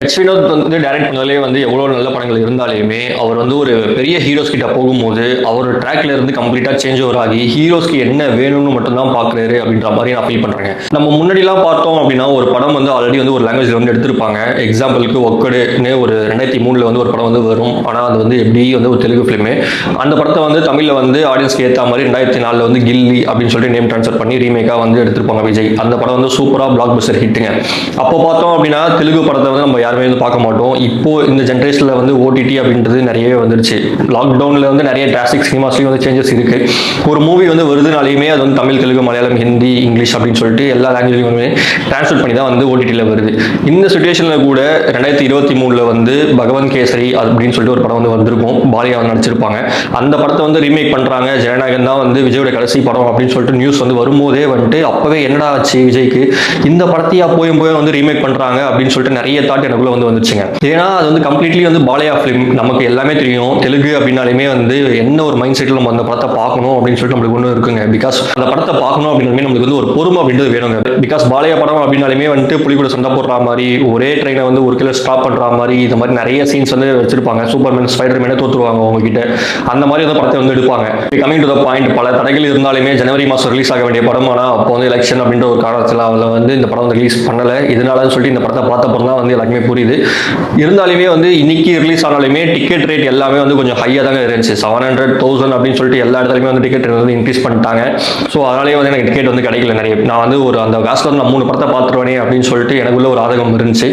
வினோத் வந்து டைரக்ட் பண்ணதுலேயே வந்து எவ்வளோ நல்ல படங்கள் இருந்தாலுமே அவர் வந்து ஒரு பெரிய ஹீரோஸ் கிட்ட போகும்போது அவர் ட்ராக்ல இருந்து கம்ப்ளீட்டாக சேஞ்ச் ஓவர் ஆகி ஹீரோஸ்க்கு என்ன வேணும்னு மட்டும்தான் பார்க்குறாரு அப்படின்ற மாதிரி நான் ஃபீல் பண்ணுறேன். நம்ம முன்னாடிலாம் பார்த்தோம் அப்படின்னா ஒரு படம் வந்து ஆல்ரெடி வந்து ஒரு லாங்குவேஜில் வந்து எடுத்திருப்பாங்க. எக்ஸாம்பிளுக்கு ஒக்கடுன்னு ஒரு 2003 வந்து ஒரு படம் வந்து வரும். ஆனால் அது வந்து எப்படி வந்து ஒரு தெலுங்கு ஃபிலிமு. அந்த படத்தை வந்து தமிழில் வந்து ஆடியன்ஸ்க்கு ஏற்ற மாதிரி 2004 வந்து கில்லி அப்படின்னு சொல்லிட்டு நேம் ட்ரான்ஸ்ஃபர் பண்ணி ரீமேக்காக வந்து எடுத்திருப்பாங்க விஜய். அந்த படம் வந்து சூப்பராக பிளாக் பஸ்டர் ஹிட்டுங்க. அப்போ பார்த்தோம் அப்படின்னா தெலுங்கு படத்தை வந்து நம்ம யாருமே வந்து பார்க்க மாட்டோம். இப்போ இந்த ஜென்ரேஷனில் வந்து ஓடிடி அப்படின்றது நிறையவே வந்துருச்சு. லாக்டவுனில் வந்து நிறைய டிராஸ்டிக் சினிமாஸ்லையும் வந்து சேஞ்சஸ் இருக்கு. ஒரு மூவி வந்து வருதுனாலையுமே அது வந்து தமிழ், தெலுங்கு, மலையாளம், ஹிந்தி, இங்கிலீஷ் அப்படின்னு சொல்லிட்டு எல்லா லாங்குவேஜுமே டிரான்ஸ்லேட் பண்ணி தான் வந்து ஓடிடியில் வருது. இந்த சுச்சுவேஷனில் கூட 2023 வந்து பகவந்த் கேசரி அப்படின்னு சொல்லிட்டு ஒரு படம் வந்து வந்திருக்கும். பாலியா வந்து நடிச்சிருப்பாங்க. அந்த படத்தை வந்து ரீமேக் பண்ணுறாங்க. ஜனநாயகன் தான் வந்து விஜயோட கடைசி படம் அப்படின்னு சொல்லிட்டு நியூஸ் வந்து வரும்போதே வந்துட்டு அப்பவே என்னடா ஆச்சு விஜய்க்கு, இந்த படத்தையா போய் வந்து ரீமேக் பண்ணுறாங்க அப்படின்னு சொல்லிட்டு நிறைய தாட் எனக்குள்ள வந்து வந்துச்சுங்க. ஏன்னா அது வந்து கம்ப்ளீட்லி வந்து பாலியா ஃபிலிம். நமக்கு எல்லாமே தெரியும். தெலுங்கு அப்படின்னாலுமே வந்து என்ன ஒரு மைண்ட் செட்டில் நம்ம அந்த படத்தை பார்க்கணும் அப்படின்னு சொல்லிட்டு நம்மளுக்கு ஒன்று இருக்குங்க. பிகாஸ் அந்த படத்தை பார்க்கணும் அப்படின்னாலுமே நம்மளுக்கு வந்து ஒரு பொறுமை அப்படின்றது வேணுங்க. பிகாஸ் பாலியா படம் அப்படின்னாலுமே வந்துட்டு புலி கூட சண்டை போடுற மாதிரி, ஒரே ட்ரெயினை வந்து ஒரு கிலோ ஸ்டாப் பண்ணுற மாதிரி, இந்த மாதிரி நிறைய சீன்ஸ் வந்து வச்சிருப்பாங்க. சூப்பர்மேன், ஸ்பைடர்மேனே தோற்றுருவாங்க உங்ககிட்ட. அந்த மாதிரி வந்து படத்தை வந்து எடுப்பாங்க. கமிங் டு த பாயிண்ட், பல தடைகள் இருந்தாலுமே ஜனவரி மாதம் ரிலீஸ் ஆக வேண்டிய படம். ஆனால் அப்போ வந்து எலெக்ஷன் அப்படின்ற ஒரு காரணத்தில் அதில் வந்து இந்த படம் வந்து ரிலீஸ் பண்ணலை. இதனாலன்னு சொல்லிட்டு இந்த படத்தை பார்த்தப்பறம் தான் வந்து எல்லாருமே புரியுது. இருந்தாலுமே வந்து இன்னைக்கு ரிலீஸ் ஆனாலுமே டிக்கெட் ரேட் எல்லாமே வந்து கொஞ்சம் ஹையாக தாங்க இருந்துச்சு. 700,000 அப்படின்னு சொல்லிட்டு எல்லா இடத்துலையுமே வந்து டிக்கெட் வந்து இன்க்ரீஸ் பண்ணிட்டாங்க. ஸோ அதனாலேயே வந்து எனக்கு டிக்கெட் வந்து கிடைக்கல நிறைய. நான் வந்து ஒரு அந்த காசில் வந்து நான் 3 படத்தை பார்த்துருவேனே அப்படின்னு சொல்லிட்டு எனக்குள்ள ஒரு ஆதகம் இருந்துச்சு.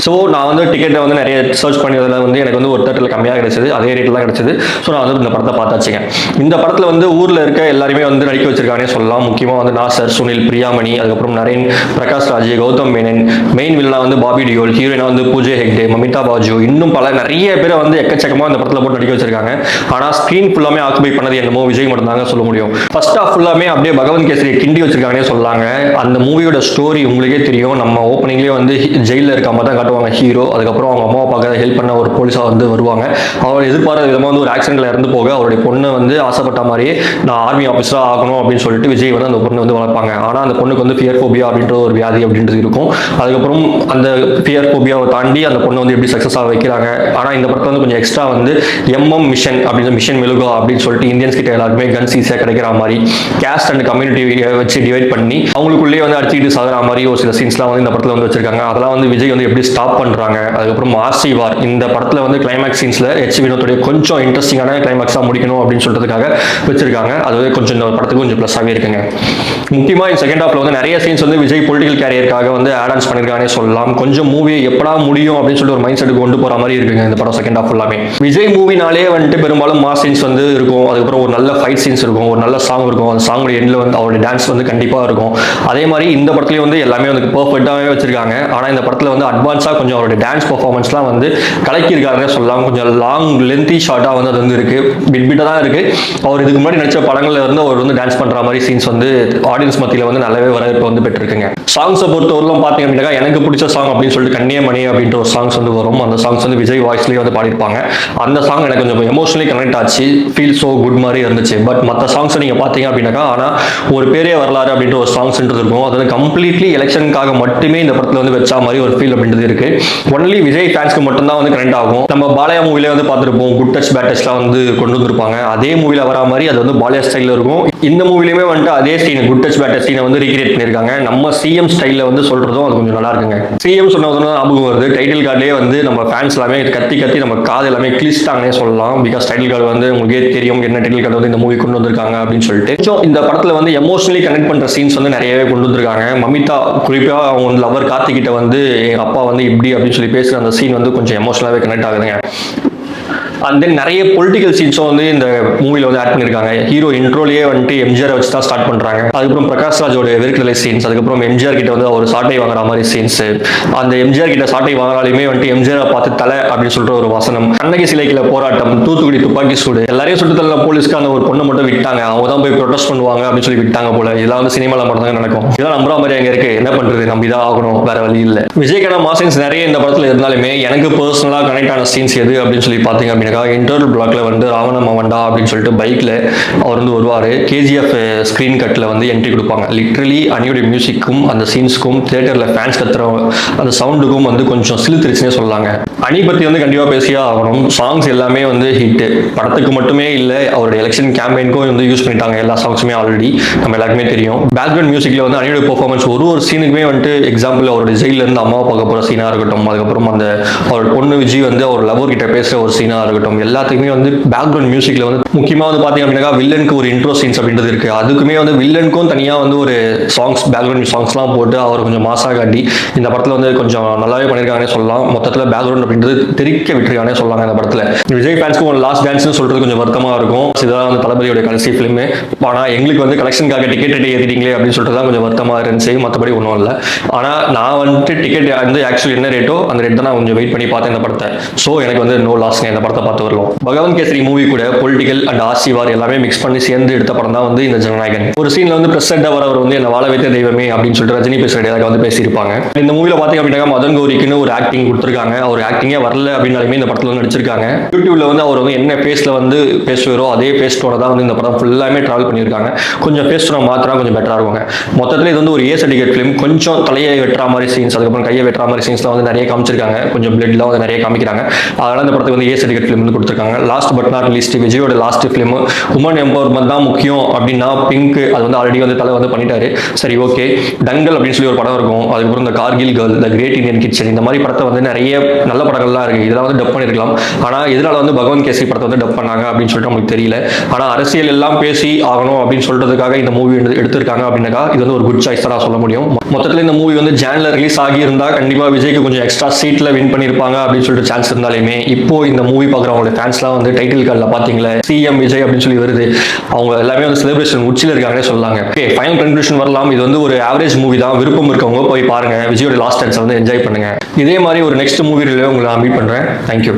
ஸோ நான் வந்து டிக்கெட்டை வந்து நிறைய சர்ச் பண்ணதில் வந்து எனக்கு வந்து ஒரு தேட்டரில் கம்மியாக கிடைச்சது. அதே ரேட்டில் தான் கிடைச்சது. ஸோ நான் வந்து இந்த படத்தை பார்த்தாச்சுங்க. இந்த படத்தில் வந்து ஊரில் இருக்க எல்லாருமே வந்து நடிக்க வச்சிருக்கானே சொல்லலாம். முக்கியமாக வந்து நாசர், சுனில், பிரியாமணி, அதுக்கப்புறம் நரேன், பிரகாஷ் ராஜ், கௌதம் மேனன், மெயின் வில்லனா வந்து பாபி டியோல், ஹீரோயினா வந்து பூஜை ஹெக்டே, மமிதா பாஜு, இன்னும் பல நிறைய பேரை வந்து எக்கச்சக்கமாக இந்த படத்தில் போட்டு நடிக்க வச்சிருக்காங்க. ஆனால் ஸ்க்ரீன் ஃபுல்லாமே ஆக்குபை பண்ணது என்னமோ விஜய் மட்டும் தாங்க சொல்ல முடியும். ஃபர்ஸ்ட் ஆஃப் ஃபுல்லாமே அப்படியே பகவந்த் கேசரியை கிண்டி வச்சிருக்காங்கன்னே சொல்லாங்க. அந்த மூவியோட ஸ்டோரி உங்களுக்கே தெரியும். நம்ம ஓப்பனிங்லேயே வந்து ஜெயிலில் இருக்க மாதிரி தான் காட்டுவாங்க ஹீரோ. அதுக்கப்புறம் அவங்க அம்மா அப்பாவுக்கு ஹெல்ப் பண்ண ஒரு போலீஸாக வந்து வருவாங்க. அவர் எதிர்பாராத விதமாக வந்து ஒரு ஆக்சிடென்ட்ல இறந்து போக அவருடைய பொண்ணை வந்து ஆசைப்பட்ட மாதிரியே நான் ஆர்மி ஆஃபீஸராக ஆகணும் அப்படின்னு சொல்லிட்டு விஜய் வந்து அந்த பொண்ணை வந்து வளர்ப்பாங்க. ஆனால் அந்த பொண்ணுக்கு வந்து ஃபியர் ஃபோபியா அப்படின்ற ஒரு வியாதி அப்படின்றது இருக்கும். அதுக்கப்புறம் அந்த ஃபியர் ஃபோபியாவை தாண்டி அந்த பொண்ணை வந்து எப்படி சக்ஸஸ் ஆக வைக்கிறாங்க. ஆனால் இந்த படத்தில் வந்து கொஞ்சம் எக்ஸ்ட்ரா வந்து எம்எம் மிஷன் அப்படின்னு மிஷன் மெலுகா அப்படின்னு சொல்லிட்டு இந்தியன்ஸ் கிட்ட எல்லாருக்குமே கன்ஸ் ஈஸியாக கிடைக்கிற மாதிரி கேஸ்ட் அண்ட் கம்யூனிட்டி வச்சு டிவைட் பண்ணி அவங்களுக்குள்ளேயே வந்து அடிச்சுட்டு சாகிற மாதிரி ஒரு சில சீன்ஸ்லாம் வந்து இந்த படத்தில் வந்து வச்சிருக்காங்க. அதெல்லாம் வந்து விஜய் வந்து எப்படி ஸ்டாப் பண்ணுறாங்க. அதுக்கப்புறம் ஆர்சி வார், இந்த படத்தில் வந்து கிளைமேக்ஸ் சீன்ஸில் வினோத்துடைய கொஞ்சம் இன்ட்ரெஸ்டிங்கான கிளைமேக்ஸாக முடிக்கணும் அப்படின்னு சொல்றதுக்காக வச்சிருக்காங்க. அது கொஞ்சம் இந்த படத்துக்கு கொஞ்சம் ப்ளஸ்ஸாகவே இருக்குங்க. முக்கியமாக இந்த செகண்ட் ஹாஃப்ல வந்து நிறைய சீன்ஸ் வந்து விஜய் பொலிட்டிக்கல் கேரியருக்காக வந்து ஆட் ஆன்ஸ் பண்ணியிருக்கானே சொல்லலாம். கொஞ்சம் மூவியை எப்படா முடியும் அப்படின்னு சொல்லிட்டு ஒரு மைண்ட் செட்டுக்கு கொண்டு போற மாதிரி இருக்குங்க இந்த படம் செகண்ட் ஹாஃப் ஃபுல்லாமே. விஜய் மூவினாலே வந்துட்டு பெரும்பாலும் மாஸ் சீன்ஸ் வந்து இருக்கும். அதுக்கப்புறம் ஒரு நல்ல ஃபைட் சீன்ஸ் இருக்கும், ஒரு நல்ல சாங் இருக்கும். அந்த சாங்கோட எண்ட்ல வந்து அவருடைய டான்ஸ் வந்து கண்டிப்பாக இருக்கும். அதே மாதிரி இந்த படத்துலேயும் வந்து எல்லாமே வந்து பர்ஃபெக்டாகவே வச்சிருக்காங்க. ஆனால் இந்த படத்தில் வந்து அட்வான்ஸாக கொஞ்சம் அவருடைய டான்ஸ் பர்ஃபார்மன்ஸ்லாம் வந்து கலக்கியிருக்காருன்னே சொல்லலாம். கொஞ்சம் லாங் லென்த்தி ஷார்ட்டாக வந்து அது வந்து இருக்கு. பிட்டாக தான் இருக்கு. அவர் இதுக்கு முன்னாடி நடிச்ச படங்கள்ல இருந்து அவர் வந்து டான்ஸ் பண்ற மாதிரி சீன்ஸ் வந்து ஆடியன்ஸ் மத்தியில் வந்து நல்லாவே வரவேற்பு வந்து பெற்றிருக்குங்க. சாங்ஸை பொறுத்தவரையிலும் பார்த்தீங்க அப்படின்னா எனக்கு பிடிச்ச சாங் அப்படின்னு சொல்லிட்டு கண்ணியமணி அப்படின்ற ஒரு சாங்ஸ் வந்து வரும். அந்த சாங்ஸ் வந்து விஜய் வாய்ஸ்லேயே வந்து பாடியிருப்பாங்க. அந்த சாங் எனக்கு கொஞ்சம் எமோஷனலி கனெக்ட் ஆச்சு. ஃபீல் சோ குட் மாதிரி இருந்துச்சு. பட் மற்ற சாங்ஸ் நீங்கள் பார்த்தீங்க அப்படின்னாக்கா ஆனால் ஒரு பேரே வரலாறு அப்படின்ற ஒரு சாங்ஸ்ன்றது இருக்கும். அது வந்து கம்ப்ளீட்லி எலெக்ஷனுக்காக மட்டுமே இந்த படத்தில் வந்து வச்சா மாதிரி ஒரு ஃபீல் அப்படின்றது இருக்கு. ஒன்லி விஜய் ஃபேன்ஸ்க்கு மட்டும்தான் வந்து கனெக்ட் ஆகும். நம்ம பாலையா மூவிலே வந்து பார்த்துருப்போம். குட் டச் பேட் டச்லாம் வந்து கொண்டு வந்திருப்பாங்க. அதே மூவில வர மாதிரி அது வந்து பாலியா ஸ்டைலில் இருக்கும். இந்த மூவிலுமே வந்துட்டு அதே scene good touch bad touch சீனை வந்து ரீக்ரியேட் பண்ணியிருக்காங்க. நம்ம சிஎம் ஸ்டைலில் வந்து சொல்றதும் அது கொஞ்சம் நல்லா இருக்குங்க. சிஎம் சொன்னதும் ஞாபகம் வருது. டைட்டில் கார்ட்லேயே வந்து நம்ம ஃபேன்ஸ் எல்லாமே கத்தி கத்தி நம்ம காது எல்லாமே கிழிச்சிட்டாங்கன்னே சொல்லலாம். பிகாஸ் டைட்டில் கார்டு வந்து உங்களுக்கே தெரியும் என்ன டைட்டில் கார்டு வந்து இந்த மூவி கொண்டு வந்திருக்காங்க அப்படின்னு சொல்லிட்டு. ஸோ இந்த படத்தில் வந்து எமோஷனலி கனெக்ட் பண்ற சீன்ஸ் வந்து நிறையவே கொண்டு வந்திருக்காங்க. மமிதா குறிப்பாக அவங்க லவர் கார்த்திகிட்ட வந்து எங்க அப்பா வந்து இப்படி அப்படின்னு சொல்லி பேசுகிற அந்த சீன் வந்து கொஞ்சம் எமோஷனலாகவே கனெக்ட் ஆகுதுங்க. அண்ட் தென் நிறைய பொலிட்டிக்கல் சீன்ஸும் வந்து இந்த மூவில வந்து ஆட் பண்ணியிருக்காங்க. ஹீரோ இன்ட்ரோலேயே வந்துட்டு எம்ஜிஆர் வச்சு தான் ஸ்டார்ட் பண்றாங்க. அதுக்கப்புறம் பிரகாஷ் ராஜோட வெறுக்கலை சீன்ஸ், அதுக்கப்புறம் எம்ஜிஆர் கிட்ட வந்து அவர் சாட்டை வாங்குற மாதிரி சீன்ஸ். அந்த எம்ஜிஆர் கிட்ட சாட்டை வாங்கினாலுமே வந்துட்டு எம்ஜிஆர் பார்த்து தலை அப்படின்னு சொல்ற ஒரு வசனம், கண்ணகி சிலைக்குள்ள போராட்டம், தூத்துக்குடி துப்பாக்கி சூடு, எல்லாரையும் சுட்டு தள்ள போலீஸ்க்கு அந்த ஒரு பொண்ணை மட்டும் விட்டாங்க. அவங்க தான் போய் ப்ரொடெஸ்ட் பண்ணுவாங்க அப்படின்னு சொல்லி விட்டாங்க போல. இதெல்லாம் வந்து சினிமாவில் மட்டும் தான் நடக்கும். இதெல்லாம் நம்புற மாதிரி அங்கே இருக்கு. என்ன பண்றது, நம்பிதான் ஆகணும், வேற வழி இல்லை. விஜய்க்கான மாஸ் சீன்ஸ் நிறைய இந்த படத்துல இருந்தாலுமே எனக்கு பர்சனலா கனெக்ட் ஆன சீன்ஸ் எது அப்படின்னு சொல்லி பாத்தீங்க அப்படின்னா அப்படின்னாக்கா இன்டர்வல் பிளாக்ல வந்து ராவண மவண்டா அப்படின்னு சொல்லிட்டு பைக்ல அவர் வந்து வருவார். கேஜிஎஃப் ஸ்க்ரீன் கட்டில் வந்து என்ட்ரி கொடுப்பாங்க. லிட்ரலி அனியோடைய மியூசிக்கும் அந்த சீன்ஸ்க்கும் தியேட்டரில் ஃபேன்ஸ் கத்துற அந்த சவுண்டுக்கும் வந்து கொஞ்சம் சிலுத்திருச்சுனே சொல்லலாங்க. அணி பற்றி வந்து கண்டிப்பாக பேசியே ஆகணும். சாங்ஸ் எல்லாமே வந்து ஹிட்டு. படத்துக்கு மட்டுமே இல்லை, அவருடைய எலெக்ஷன் கேம்பெயினுக்கும் வந்து யூஸ் பண்ணிட்டாங்க எல்லா சாங்ஸுமே. ஆல்ரெடி நம்ம எல்லாருக்குமே தெரியும். பேக்ரவுண்ட் மியூசிக்ல வந்து அனியோட பெர்ஃபார்மன்ஸ் ஒரு சீனுக்குமே வந்துட்டு எக்ஸாம்பிள் அவருடைய ஜெயில இருந்து அம்மாவை பார்க்க போகிற சீனாக இருக்கட்டும், அதுக்கப்புறம் அந்த அவரோட பொண்ணு விஜய் வந்து அவர் லவர் கிட்ட பேசுகிற ஒரு சீனாக இருக்கட்டும், எல்லாத்துக்குமே வந்து பேக்ரவுண்ட் மியூசிக்ல வந்து முக்கியமாக வந்து பார்த்தீங்க அப்படின்னா வில்லனுக்கு ஒரு இன்ட்ரோ சீன்ஸ் அப்படின்றது இருக்கு. அதுக்குமே வந்து வில்லனுக்கும் தனியாக வந்து ஒரு சாங்ஸ் பேக்ரவுண்ட் சாங்ஸ்லாம் போட்டு அவர் கொஞ்சம் மாசா காட்டி இந்த படத்தில் வந்து கொஞ்சம் நல்லாவே பண்ணியிருக்காங்கன்னே சொல்லலாம். மொத்தத்தில் பேக்ரவுண்ட் அப்படின்றது தெரிக்க விட்டுருக்கானே சொல்லலாம் இந்த படத்தில். விஜய் ஃபேன்ஸ்க்கு ஒரு லாஸ்ட் டான்ஸ்னு சொல்றது கொஞ்சம் வருத்தமாக இருக்கும். இதெல்லாம் வந்து தளபதியோட கடைசி ஃபிலிம். ஆனால் எங்களுக்கு வந்து கலெக்ஷனுக்காக டிக்கெட் ரேட் ஏற்றிட்டீங்களே அப்படின்னு சொல்லிட்டு தான் கொஞ்சம் வருத்தமாக இருந்துச்சு. மற்றபடி ஒன்றும் இல்லை. ஆனால் நான் வந்துட்டு டிக்கெட் வந்து ஆக்சுவலி என்ன ரேட்டோ அந்த ரேட் தான் நான் கொஞ்சம் வெயிட் பண்ணி பார்த்தேன் இந்த படத்தை. ஸோ எனக்கு வந்து நோ லாஸ் இந்த படத்தை பார்த்து வரலாம். பகவந்த் கேசரி மூவி கூட பொலிட்டிக்கல் அண்ட் ஆசிவார் எல்லாமே மிக்ஸ் பண்ணி சேர்ந்து எடுத்த படம் தான் வந்து இந்த ஜனநாயகன். ஒரு சீன்ல வந்து பிரசிடண்டா வரவர் வந்து என்ன வாழ வைத்த தெய்வமே அப்படின்னு சொல்லிட்டு ரஜினி பேசுறதுக்காக வந்து பேசியிருப்பாங்க. இந்த மூவில பாத்தீங்க அப்படின்னா மதன் கௌரிக்குன்னு ஒரு ஆக்டிங் கொடுத்துருக்காங்க. அவர் ஆக்டிங்கே வரல அப்படின்னாலுமே இந்த படத்துல வந்து நடிச்சிருக்காங்க. யூடியூப்ல வந்து அவர் வந்து என்ன பேஸ்ல வந்து பேசுவாரோ அதே பேஸ்டோட தான் வந்து இந்த படம் ஃபுல்லாமே டிராவல் பண்ணியிருக்காங்க. கொஞ்சம் பேஸ்டோட மாத்திரம் கொஞ்சம் பெட்டரா இருக்குங்க. மொத்தத்தில் இது வந்து ஒரு ஏ சர்டிஃபிகேட் ஃபிலிம். கொஞ்சம் தலையை வெட்டுற மாதிரி சீன்ஸ், அதுக்கப்புறம் கையை வெட்டுற மாதிரி சீன்ஸ்லாம் வந்து நிறைய காமிச்சிருக்காங்க. கொஞ்சம் பிளட்லாம் வந்து நிறைய காமிக்கிறாங்க. அதனால இந்த படத்துக்கு வந்து ஏ சர்டிஃபிகேட் ஃபிலிம் வந்து கொடுத்துருக்காங்க. லாஸ்ட் பட் நாட் லீஸ்ட் விஜயோட லாஸ்ட் ஃபிலிம் உமன் எம்பவர்மெண்ட் தான் முக்கியம் அப்படின்னா பிங்க் அது வந்து ஆல்ரெடி வந்து தலை வந்து பண்ணிட்டாரு. சரி ஓகே. டங்கல் அப்படின்னு சொல்லி ஒரு படம் இருக்கும். அதுக்கப்புறம் இந்த Kargil girl, the great Indian kitchen, இந்த மாதிரி படத்தை வந்து நிறைய நல்ல படங்கள்லாம் இருக்கு. இதெல்லாம் வந்து டப் பண்ணிருக்கலாம். ஆனா எதனால வந்து பகவந்த் கேசரி படத்தை வந்து டப் பண்ணாங்க அப்படின்னு சொல்லிட்டு நமக்கு தெரியல. ஆனா அரசியல் எல்லாம் பேசி ஆகணும் அப்படின்னு சொல்றதுக்காக இந்த மூவி எடுத்திருக்காங்க அப்படின்னாக்கா இது வந்து ஒரு குட் சாய்ஸ் தான் சொல்ல முடியும். மொத்தத்தில் இந்த மூவி வந்து ஜான்ல ரிலீஸ் ஆகி இருந்தா கண்டிப்பா விஜய்க்கு கொஞ்சம் எக்ஸ்ட்ரா சீட்ல வின் பண்ணிருப்பாங்க அப்படின்னு சொல்லிட்டு சான்ஸ் இருந்தாலுமே இப்போ இந்த மூவி பார்க்குறவங்களோட ஃபேன்ஸ்லாம் வந்து டைட்டில் கார்டில் பார்த்தீங்களா சிஎம் விஜய் அப்படின்னு சொல்லி வருது. அவங்க எல்லாமே வந்து செலிப்ரேஷன் உச்சியில் இருக்காங்கன்னே சொல்லாங்க. ஓகே, ஃபைனல் கன்க்ளூஷன் வரலாம். இது வந்து ஒரு ஆவரேஜ் மூவி தான். விருப்பம் இருக்கவங்க போய் பாருங்க. விஜயோட லாஸ்ட் டான்ஸ் வந்து என்ஜாய் பண்ணுங்க. இதே மாதிரி ஒரு நெக்ஸ்ட் மூவி உங்களை மீட் பண்றேன். தேங்க்யூ.